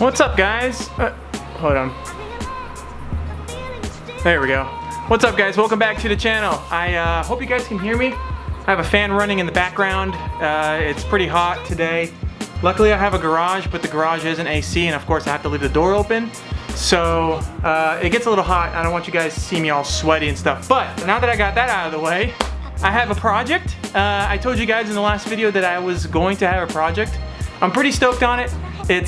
What's up, guys? Hold on. There we go. What's up, guys? Welcome back to the channel. I hope you guys can hear me. I have a fan running in the background. It's pretty hot today. Luckily, I have a garage, but the garage isn't AC, and of course, I have to leave the door open. So it gets a little hot. I don't want you guys to see me all sweaty and stuff. But now that I got that out of the way, I have a project. I told you guys in the last video that I was going to have a project. I'm pretty stoked on it. Let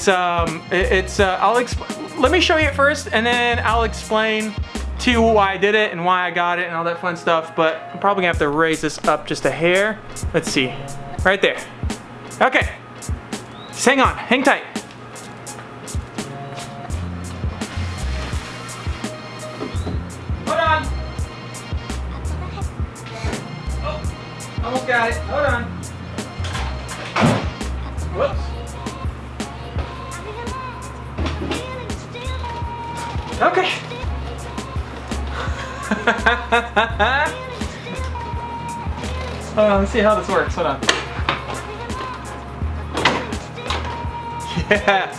me show you it first, and then I'll explain to you why I did it and why I got it and all that fun stuff. But I'm probably gonna have to raise this up just a hair. Let's see, right there. Okay, just hang on, hang tight. Hold on. Oh, almost got it. Hold on. Whoops. Okay. Hold on, let's see how this works. Hold on. Yeah.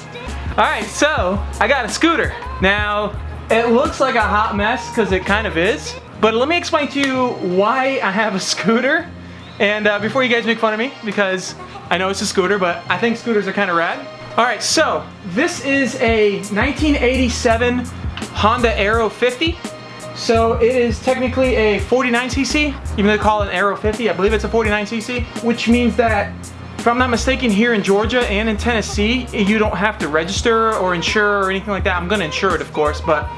Alright, so I got a scooter. Now, it looks like a hot mess because it kind of is. But let me explain to you why I have a scooter. And before you guys make fun of me, because I know it's a scooter, but I think scooters are kind of rad. Alright, so this is a 1987 Honda Aero 50. So it is technically a 49cc, even though they call it an Aero 50, I believe it's a 49cc, which means that, if I'm not mistaken, here in Georgia and in Tennessee, you don't have to register or insure or anything like that. I'm gonna insure it, of course, but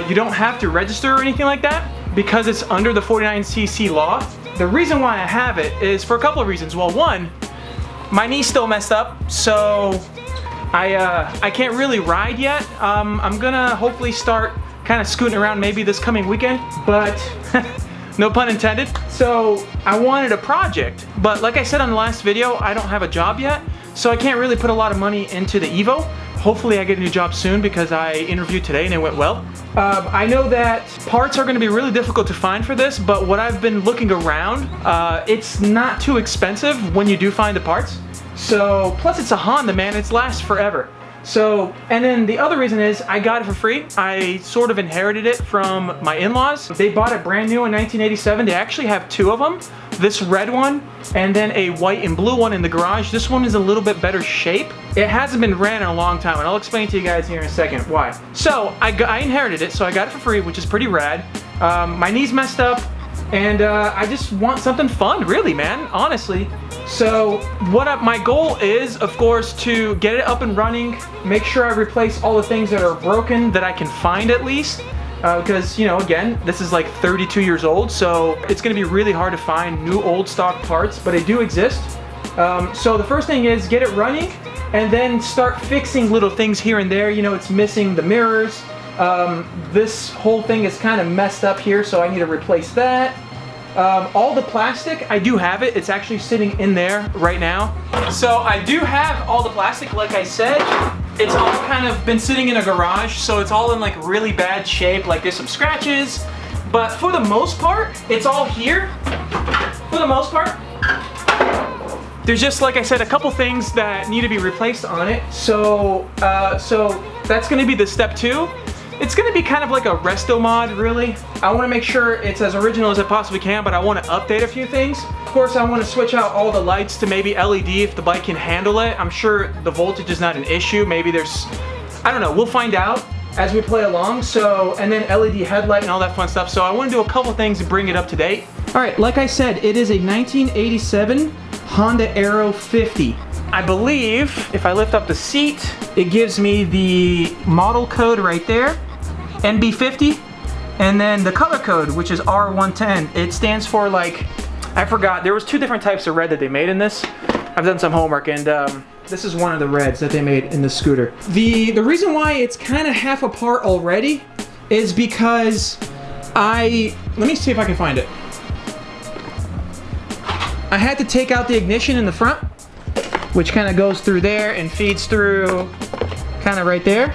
you don't have to register or anything like that because it's under the 49cc law. The reason why I have it is for a couple of reasons. Well, one, my knee's still messed up, so I can't really ride yet. I'm gonna hopefully start kind of scooting around maybe this coming weekend, but no pun intended. So I wanted a project, but like I said on the last video, I don't have a job yet, so I can't really put a lot of money into the Evo. Hopefully I get a new job soon because I interviewed today and it went well. I know that parts are going to be really difficult to find for this, but what I've been looking around, it's not too expensive when you do find the parts. So, plus it's a Honda, man, it lasts forever. So, and then the other reason is I got it for free. I sort of inherited it from my in-laws. They bought it brand new in 1987. They actually have two of them. This red one and then a white and blue one in the garage. This one is a little bit better shape. It hasn't been ran in a long time, and I'll explain to you guys here in a second why. So, I inherited it, so I got it for free, which is pretty rad. My knee's messed up, and I just want something fun, really, man, honestly. So my goal is, of course, to get it up and running, make sure I replace all the things that are broken that I can find at least, because, you know, again, this is like 32 years old, so it's going to be really hard to find new old stock parts, but they do exist. So the first thing is get it running and then start fixing little things here and there. You know, it's missing the mirrors. This whole thing is kind of messed up here, so I need to replace that. All the plastic, I do have it. It's actually sitting in there right now. So I do have all the plastic, like I said. It's all kind of been sitting in a garage, so it's all in like really bad shape. Like there's some scratches, but for the most part, it's all here. For the most part. There's just, like I said, a couple things that need to be replaced on it. So that's gonna be the step 2. It's gonna be kind of like a resto mod, really. I wanna make sure it's as original as I possibly can, but I wanna update a few things. Of course, I wanna switch out all the lights to maybe LED if the bike can handle it. I'm sure the voltage is not an issue. Maybe there's, I don't know, we'll find out as we play along. So, and then LED headlight and all that fun stuff. So I wanna do a couple things to bring it up to date. All right, like I said, it is a 1987 Honda Aero 50. I believe if I lift up the seat, it gives me the model code right there. NB50, and then the color code, which is R110. It stands for, like, I forgot, there was 2 different types of red that they made in this. I've done some homework, and this is one of the reds that they made in the scooter. The reason why it's kind of half apart already is because let me see if I can find it. I had to take out the ignition in the front, which kind of goes through there and feeds through kind of right there.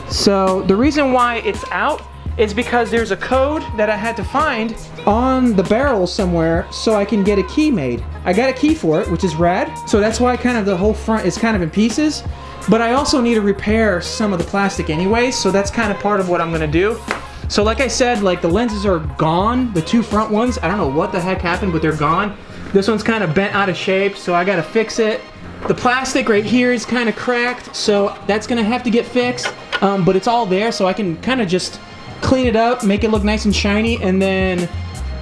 So the reason why it's out is because there's a code that I had to find on the barrel somewhere so I can get a key made. I got a key for it, which is rad. So that's why kind of the whole front is kind of in pieces. But I also need to repair some of the plastic anyways, so that's kind of part of what I'm gonna do. So like I said, like the lenses are gone, the two front ones. I don't know what the heck happened, but they're gone. This one's kind of bent out of shape, so I gotta fix it. The plastic right here is kind of cracked, so that's gonna have to get fixed. But it's all there, so I can kind of just clean it up, make it look nice and shiny, and then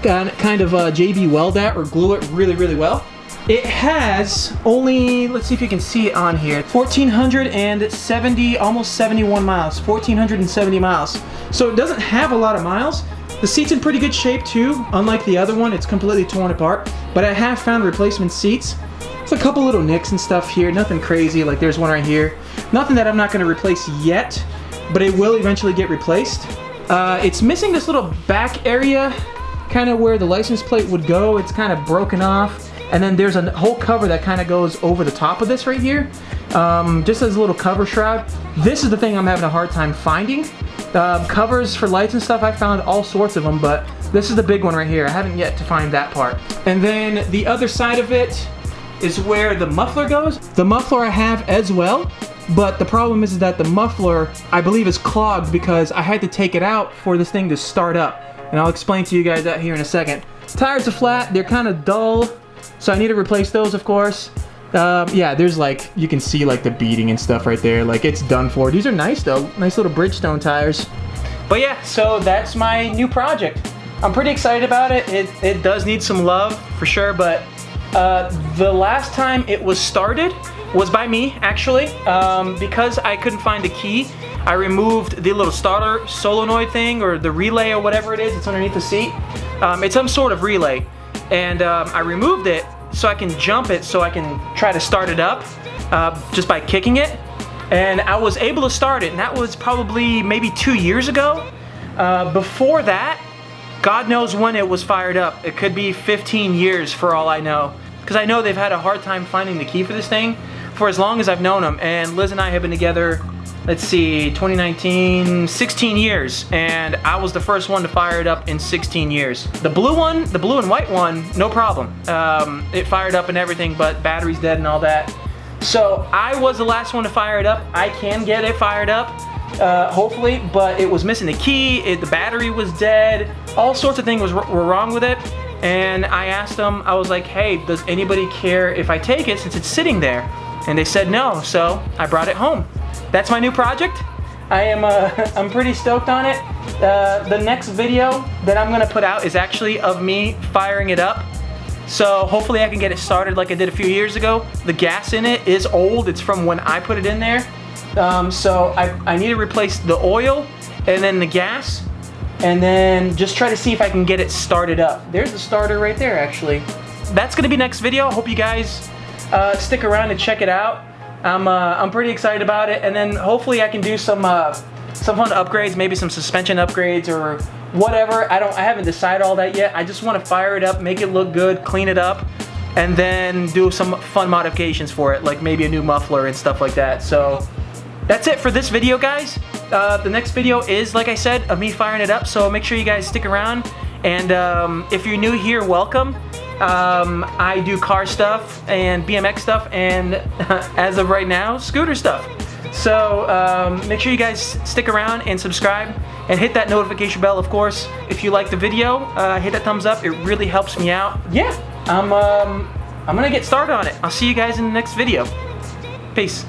kind of JB weld that or glue it really, really well. It has only, let's see if you can see it on here, 1,470, almost 71 miles, 1,470 miles. So it doesn't have a lot of miles. The seat's in pretty good shape too. Unlike the other one, it's completely torn apart. But I have found replacement seats. It's a couple little nicks and stuff here, nothing crazy, like there's one right here. Nothing that I'm not gonna replace yet, but it will eventually get replaced. It's missing this little back area, kind of where the license plate would go. It's kind of broken off. And then there's a whole cover that kind of goes over the top of this right here. Just as a little cover shroud. This is the thing I'm having a hard time finding. Covers for lights and stuff, I found all sorts of them, but this is the big one right here. I haven't yet to find that part. And then the other side of it is where the muffler goes. The muffler I have as well, but the problem is that the muffler, I believe, is clogged because I had to take it out for this thing to start up. And I'll explain to you guys that here in a second. Tires are flat, they're kind of dull. So I need to replace those, of course. Yeah, there's like, you can see like the beading and stuff right there. Like it's done for. These are nice though. Nice little Bridgestone tires. But yeah, so that's my new project. I'm pretty excited about it. It does need some love for sure, but the last time it was started was by me actually. Because I couldn't find the key, I removed the little starter solenoid thing or the relay or whatever it is. It's underneath the seat. It's some sort of relay. And I removed it so I can jump it so I can try to start it up just by kicking it. And I was able to start it, and that was probably maybe 2 years ago. Before that, God knows when it was fired up. It could be 15 years for all I know. Because I know they've had a hard time finding the key for this thing for as long as I've known them. And Liz and I have been together, let's see, 2019, 16 years, and I was the first one to fire it up in 16 years. The blue one, the blue and white one, no problem. It fired up and everything, but battery's dead and all that. So I was the last one to fire it up. I can get it fired up, hopefully, but it was missing the key, the battery was dead, all sorts of things were wrong with it. And I asked them, I was like, hey, does anybody care if I take it since it's sitting there? And they said no, so I brought it home. That's my new project. I'm pretty stoked on it. The next video that I'm gonna put out is actually of me firing it up. So hopefully I can get it started like I did a few years ago. The gas in it is old. It's from when I put it in there. So I need to replace the oil and then the gas and then just try to see if I can get it started up. There's the starter right there actually. That's gonna be next video. I hope you guys stick around and check it out. I'm pretty excited about it, and then hopefully I can do some fun upgrades, maybe some suspension upgrades or whatever. I haven't decided all that yet. I just want to fire it up, make it look good, clean it up, and then do some fun modifications for it, like maybe a new muffler and stuff like that. So that's it for this video, guys. The next video is, like I said, of me firing it up, so make sure you guys stick around. And if you're new here, welcome. I do car stuff and BMX stuff and as of right now, scooter stuff. So make sure you guys stick around and subscribe and hit that notification bell, of course. If you like the video, hit that thumbs up. It really helps me out. Yeah, I'm gonna get started on it. I'll see you guys in the next video. Peace.